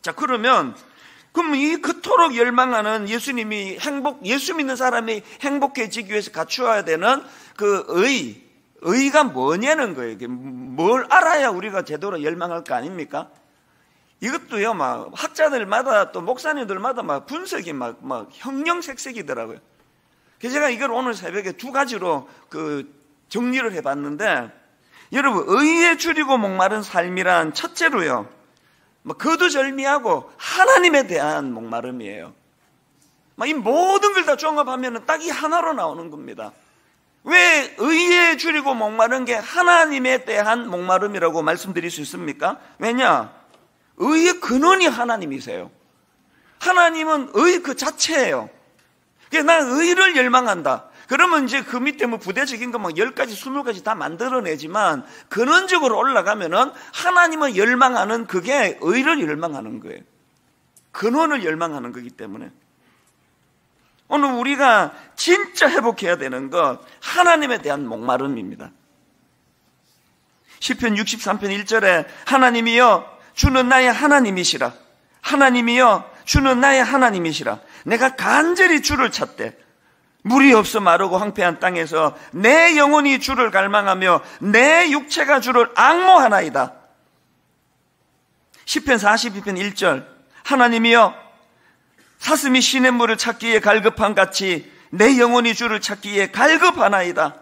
자, 그럼 이 그토록 열망하는 예수님이 예수 믿는 사람이 행복해지기 위해서 갖추어야 되는 그 의가 뭐냐는 거예요. 이게 뭘 알아야 우리가 제대로 열망할 거 아닙니까? 이것도요, 막 학자들마다 또 목사님들마다 막 분석이 막 형형색색이더라고요. 그래서 제가 이걸 오늘 새벽에 두 가지로 정리를 해봤는데, 여러분, 의에 줄이고 목마른 삶이란 첫째로요, 거두절미하고 하나님에 대한 목마름이에요. 이 모든 걸 다 종합하면 딱 이 하나로 나오는 겁니다. 왜 의에 줄이고 목마른 게 하나님에 대한 목마름이라고 말씀드릴 수 있습니까? 왜냐? 의의 근원이 하나님이세요. 하나님은 의 그 자체예요. 그래서 난 의를 열망한다. 그러면 이제 그 밑에 부대적인 거 10가지, 20가지 다 만들어내지만 근원적으로 올라가면은 하나님을 열망하는 그게 의를 열망하는 거예요. 근원을 열망하는 거기 때문에. 오늘 우리가 진짜 회복해야 되는 것, 하나님에 대한 목마름입니다. 시편 63편 1절에 하나님이여 주는 나의 하나님이시라. 하나님이여 주는 나의 하나님이시라. 내가 간절히 주를 찾되 물이 없어 마르고 황폐한 땅에서 내 영혼이 주를 갈망하며 내 육체가 주를 앙모하나이다. 시편 42편 1절 하나님이여 사슴이 시냇물을 찾기에 갈급한 같이 내 영혼이 주를 찾기에 갈급하나이다.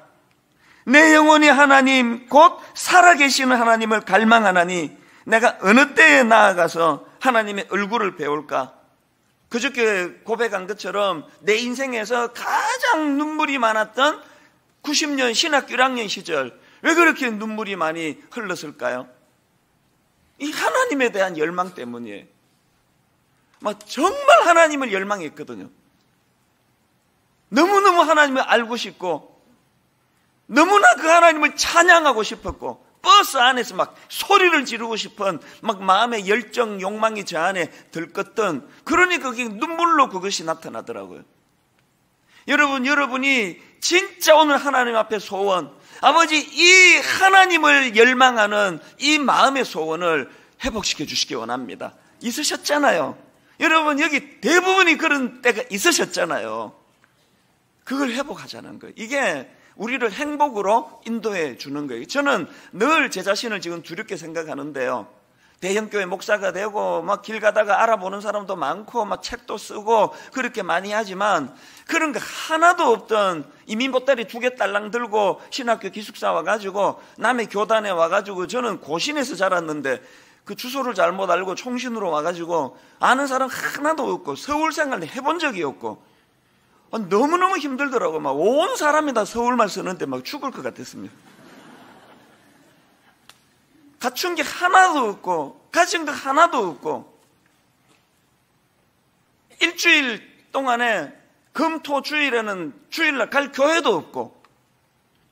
내 영혼이 하나님 곧 살아계시는 하나님을 갈망하나니 내가 어느 때에 나아가서 하나님의 얼굴을 배울까? 그저께 고백한 것처럼 내 인생에서 가장 눈물이 많았던 90년 신학교 1학년 시절, 왜 그렇게 눈물이 많이 흘렀을까요? 이 하나님에 대한 열망 때문이에요. 정말 하나님을 열망했거든요. 너무너무 하나님을 알고 싶고 너무나 그 하나님을 찬양하고 싶었고 버스 안에서 소리를 지르고 싶은 마음의 열정, 욕망이 저 안에 들끓던, 그러니까 그게 눈물로 그것이 나타나더라고요. 여러분이 진짜 오늘 하나님 앞에 소원, 아버지 이 하나님을 열망하는 이 마음의 소원을 회복시켜 주시기 원합니다. 있으셨잖아요. 여러분 여기 대부분이 그런 때가 있으셨잖아요. 그걸 회복하자는 거예요. 이게 우리를 행복으로 인도해 주는 거예요. 저는 늘 제 자신을 지금 두렵게 생각하는데요. 대형교회 목사가 되고 길 가다가 알아보는 사람도 많고 책도 쓰고 그렇게 많이 하지만 그런 거 하나도 없던 이민 보따리 2개 딸랑 들고 신학교 기숙사 와가지고 남의 교단에 와가지고, 저는 고신에서 자랐는데 그 주소를 잘못 알고 총신으로 와가지고 아는 사람 하나도 없고 서울 생활을 해본 적이 없고 너무너무 힘들더라고요. 온 사람이 다 서울말 쓰는데 죽을 것 같았습니다. 갖춘 게 하나도 없고 가진 거 하나도 없고, 일주일 동안에 금토주일에는 주일날 갈 교회도 없고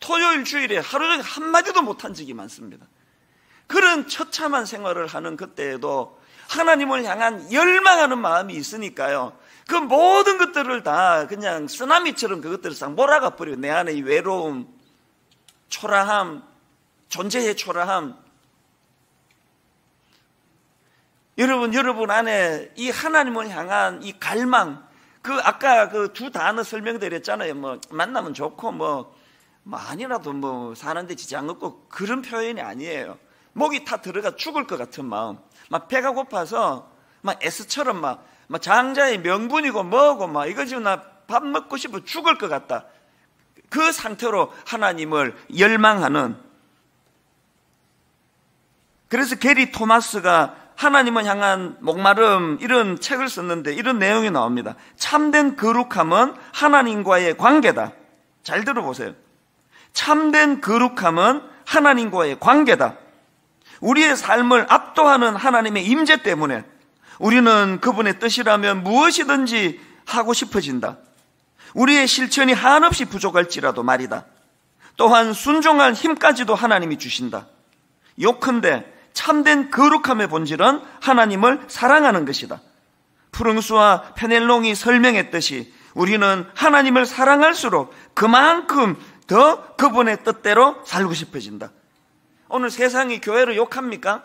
토요일 주일에 하루 종일 한마디도 못한 적이 많습니다. 그런 처참한 생활을 하는 그때에도 하나님을 향한 열망하는 마음이 있으니까요, 그 모든 것들을 다 그냥 쓰나미처럼 그것들을 싹 몰아가 버려요. 내 안에 이 외로움, 초라함, 존재의 초라함. 여러분 안에 이 하나님을 향한 이 갈망, 아까 그 두 단어 설명드렸잖아요. 만나면 좋고 아니라도 사는데 지장 없고 그런 표현이 아니에요. 목이 타 들어가 죽을 것 같은 마음, 배가 고파서 S처럼 장자의 명분이고 뭐고 이거 지금 나 밥 먹고 싶어 죽을 것 같다. 그 상태로 하나님을 열망하는. 그래서 게리 토마스가 하나님을 향한 목마름 이런 책을 썼는데 이런 내용이 나옵니다. 참된 거룩함은 하나님과의 관계다. 잘 들어보세요. 참된 거룩함은 하나님과의 관계다. 우리의 삶을 압도하는 하나님의 임재 때문에 우리는 그분의 뜻이라면 무엇이든지 하고 싶어진다. 우리의 실천이 한없이 부족할지라도 말이다. 또한 순종할 힘까지도 하나님이 주신다. 요컨대 참된 거룩함의 본질은 하나님을 사랑하는 것이다. 프랑스와 페넬롱이 설명했듯이 우리는 하나님을 사랑할수록 그만큼 더 그분의 뜻대로 살고 싶어진다. 오늘 세상이 교회를 욕합니까?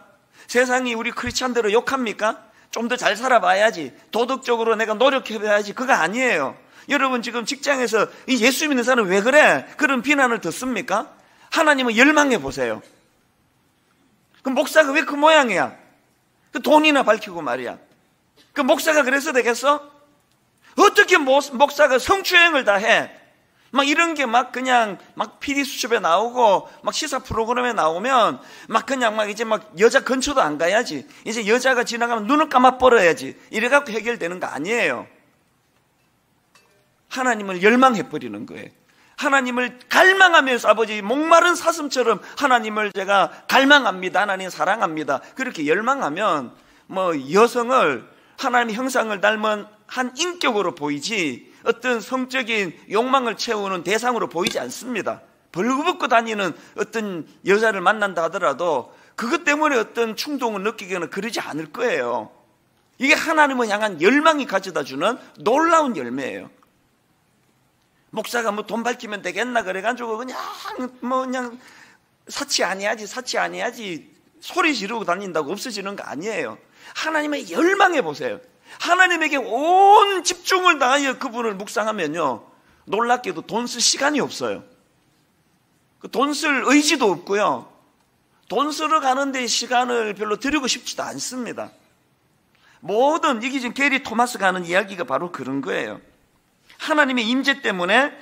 세상이 우리 크리스찬들을 욕합니까? 좀 더 잘 살아봐야지, 도덕적으로 내가 노력해봐야지, 그거 아니에요. 여러분 지금 직장에서 이 예수 믿는 사람은 왜 그래? 그런 비난을 듣습니까? 하나님은 열망해 보세요. 그 목사가 왜 그 모양이야? 그 돈이나 밝히고 말이야. 그 목사가 그래서 되겠어? 어떻게 목사가 성추행을 다 해? 막 이런 게 막 그냥 막 PD 수첩에 나오고 막 시사 프로그램에 나오면 막 그냥 막 이제 막 여자 근처도 안 가야지. 이제 여자가 지나가면 눈을 감아 뻗어야지. 이래갖고 해결되는 거 아니에요. 하나님을 열망해 버리는 거예요. 하나님을 갈망하면서 아버지 목마른 사슴처럼 하나님을 제가 갈망합니다. 하나님 사랑합니다. 그렇게 열망하면 뭐 여성을 하나님의 형상을 닮은 한 인격으로 보이지 어떤 성적인 욕망을 채우는 대상으로 보이지 않습니다. 벌거벗고 다니는 어떤 여자를 만난다 하더라도 그것 때문에 어떤 충동을 느끼거나 그러지 않을 거예요. 이게 하나님을 향한 열망이 가져다주는 놀라운 열매예요. 목사가 뭐 돈 밝히면 되겠나 그래가지고 그냥 사치 아니야지 소리 지르고 다닌다고 없어지는 거 아니에요. 하나님의 열망해 보세요. 하나님에게 온 집중을 다하여 그분을 묵상하면요, 놀랍게도 돈 쓸 시간이 없어요. 돈 쓸 의지도 없고요, 돈 쓰러 가는데 시간을 별로 들이고 싶지도 않습니다. 모든 이게 지금 게리 토마스가 하는 이야기가 바로 그런 거예요. 하나님의 임재 때문에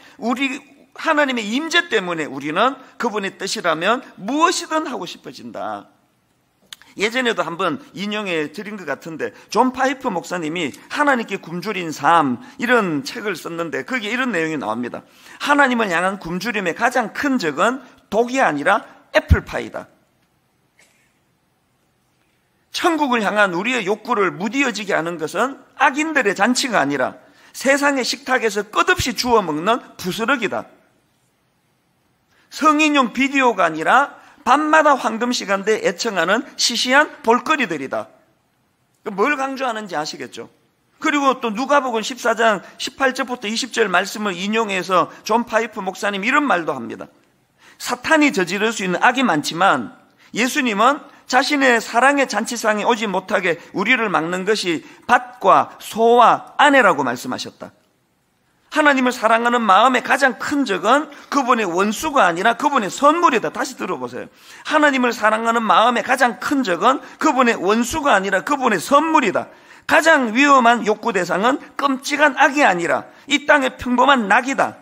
우리는 그분의 뜻이라면 무엇이든 하고 싶어진다. 예전에도 한번 인용해 드린 것 같은데 존 파이프 목사님이 하나님께 굶주린 삶 이런 책을 썼는데 거기에 이런 내용이 나옵니다. 하나님을 향한 굶주림의 가장 큰 적은 독이 아니라 애플파이다. 천국을 향한 우리의 욕구를 무디어지게 하는 것은 악인들의 잔치가 아니라 세상의 식탁에서 끝없이 주워 먹는 부스러기다. 성인용 비디오가 아니라 밤마다 황금 시간대에 애청하는 시시한 볼거리들이다. 뭘 강조하는지 아시겠죠? 그리고 또 누가복음 14장 18절부터 20절 말씀을 인용해서 존 파이프 목사님 이런 말도 합니다. 사탄이 저지를 수 있는 악이 많지만 예수님은 자신의 사랑의 잔치상에 오지 못하게 우리를 막는 것이 밭과 소와 아내라고 말씀하셨다. 하나님을 사랑하는 마음의 가장 큰 적은 그분의 원수가 아니라 그분의 선물이다. 다시 들어보세요. 하나님을 사랑하는 마음의 가장 큰 적은 그분의 원수가 아니라 그분의 선물이다. 가장 위험한 욕구 대상은 끔찍한 악이 아니라 이 땅의 평범한 낙이다.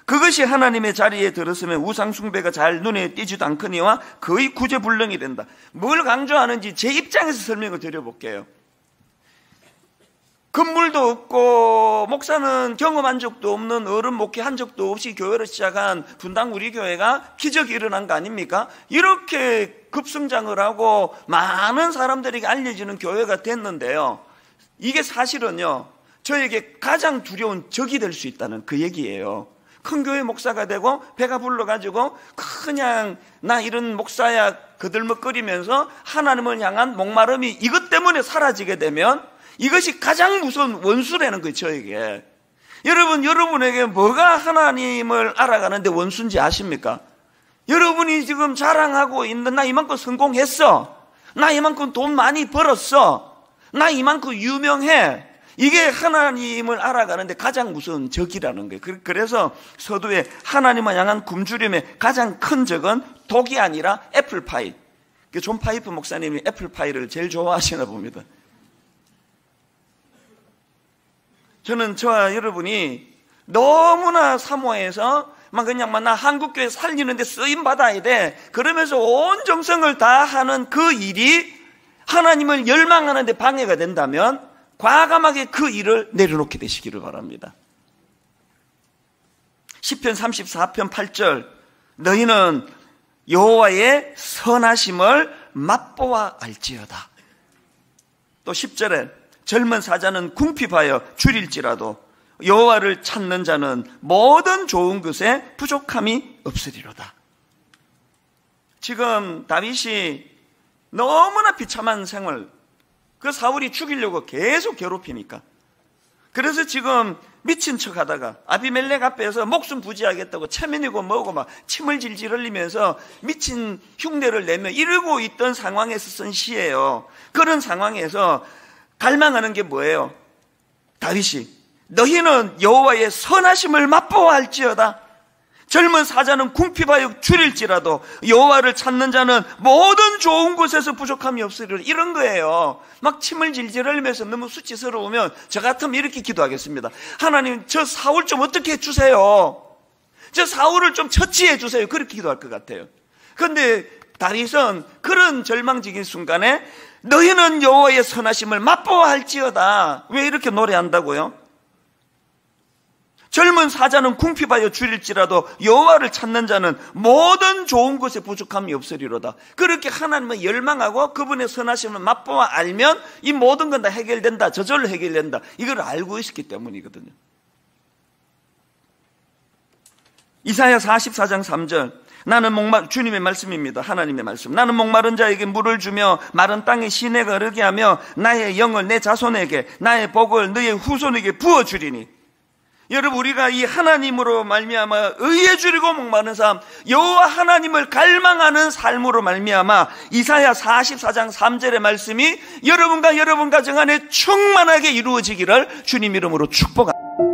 그것이 하나님의 자리에 들었으면 우상숭배가 잘 눈에 띄지도 않거니와 거의 구제불능이 된다. 뭘 강조하는지 제 입장에서 설명을 드려볼게요. 건물도 없고 목사는 경험한 적도 없는 어른 목회한 적도 없이 교회를 시작한 분당 우리 교회가 기적이 일어난 거 아닙니까? 이렇게 급성장을 하고 많은 사람들에게 알려지는 교회가 됐는데요, 이게 사실은요 저에게 가장 두려운 적이 될 수 있다는 그 얘기예요. 큰 교회 목사가 되고 배가 불러가지고 그냥 나 이런 목사야 거들먹거리면서 하나님을 향한 목마름이 이것 때문에 사라지게 되면 이것이 가장 무서운 원수라는 거예요, 저에게. 여러분에게 뭐가 하나님을 알아가는데 원수인지 아십니까? 여러분이 지금 자랑하고 있는 나 이만큼 성공했어, 나 이만큼 돈 많이 벌었어, 나 이만큼 유명해, 이게 하나님을 알아가는데 가장 무서운 적이라는 거예요. 그래서 서두에 하나님을 향한 굶주림의 가장 큰 적은 독이 아니라 애플파이. 존 파이프 목사님이 애플파이를 제일 좋아하시나 봅니다. 저는 저와 여러분이 너무나 사모해서 그냥 나 한국교회 살리는데 쓰임 받아야 돼, 그러면서 온 정성을 다하는 그 일이 하나님을 열망하는데 방해가 된다면 과감하게 그 일을 내려놓게 되시기를 바랍니다. 시편 34편 8절 너희는 여호와의 선하심을 맛보아 알지어다. 또 10절에 젊은 사자는 궁핍하여 줄일지라도 여호와를 찾는 자는 모든 좋은 것에 부족함이 없으리로다. 지금 다윗이 너무나 비참한 생활, 그 사울이 죽이려고 계속 괴롭히니까, 그래서 지금 미친 척 하다가 아비멜렉 앞에서 목숨 부지하겠다고 체면이고 뭐고 막 침을 질질 흘리면서 미친 흉내를 내며 이러고 있던 상황에서 쓴 시예요. 그런 상황에서 갈망하는 게 뭐예요? 다윗이 너희는 여호와의 선하심을 맛보아할지어다. 젊은 사자는 궁핍하여 줄일지라도 여호와를 찾는 자는 모든 좋은 곳에서 부족함이 없으리라. 이런 거예요. 막 침을 질질 흘리면서 너무 수치스러우면 저 같으면 이렇게 기도하겠습니다. 하나님, 저 사울 좀 어떻게 해주세요. 저 사울을 좀 처치해 주세요. 그렇게 기도할 것 같아요. 그런데 다윗은 그런 절망적인 순간에 너희는 여호와의 선하심을 맛보아할지어다. 왜 이렇게 노래한다고요? 젊은 사자는 궁핍하여 줄일지라도 여호와를 찾는 자는 모든 좋은 것에 부족함이 없으리로다. 그렇게 하나님을 열망하고 그분의 선하심을 맛보아 알면 이 모든 건 다 해결된다. 저절로 해결된다. 이걸 알고 있었기 때문이거든요. 이사야 44장 3절, 나는 주님의 말씀입니다. 하나님의 말씀. 나는 목마른 자에게 물을 주며 마른 땅에 시내가 흐르게 하며 나의 영을 내 자손에게, 나의 복을 너의 후손에게 부어주리니. 여러분, 우리가 이 하나님으로 말미암아 의에 줄이고 목마른 삶, 여호와 하나님을 갈망하는 삶으로 말미암아 이사야 44장 3절의 말씀이 여러분과 여러분 가정 안에 충만하게 이루어지기를 주님 이름으로 축복합니다.